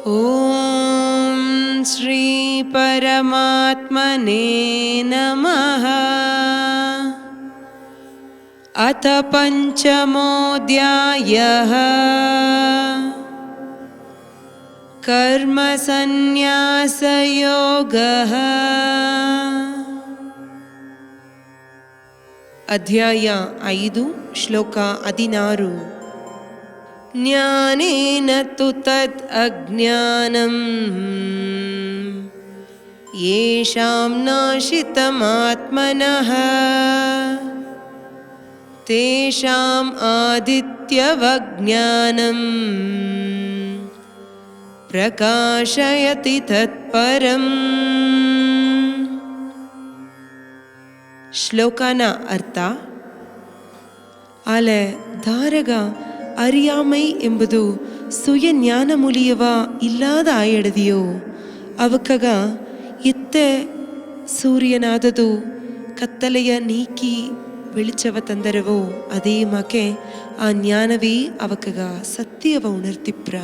ಓಂ ಶ್ರೀ ಪರಮಾತ್ಮನೇ ನಮಃ. ಅಥ ಪಂಚಮೋಧ್ಯಾಯಃ ಕರ್ಮ ಸನ್ಯಾಸ ಯೋಗಃ. ಅಧ್ಯಾಯ 5 ಶ್ಲೋಕ 16. ಜ್ಞಾನೇನ ತು ತದ್ ಅಜ್ಞಾನಂ ಯೇಷಾಂ ನಾಶಿತಮಾತ್ಮನಃ ತೇಷಾಂ ಆದಿತ್ಯವಜ್ಞಾನಂ ಪ್ರಕಾಶಯತಿ ತತ್ಪರಂ. ಶ್ಲೋಕನ ಅರ್ಥ: ಆಲೆ ಧಾರಗ அறியாமை ಎಂಬುದು சுய ஞான மூலியவ இல்லாத ஆயிடுதியோ ಅವಕ್ಕಗ ಎತ್ತೆ ಸೂರ್ಯನಾದದು ಕತ್ತಲೆಯ ನೀಕಿ ಬೆಳಿಚವ ತಂದರವೋ ಅದೇ ಮಾಕೆ ಆ ಜ್ಞಾನವೇ ಅವಕ್ಕಗ ಸತ್ಯವ ಉಣರ್ತಿಪ್ರ.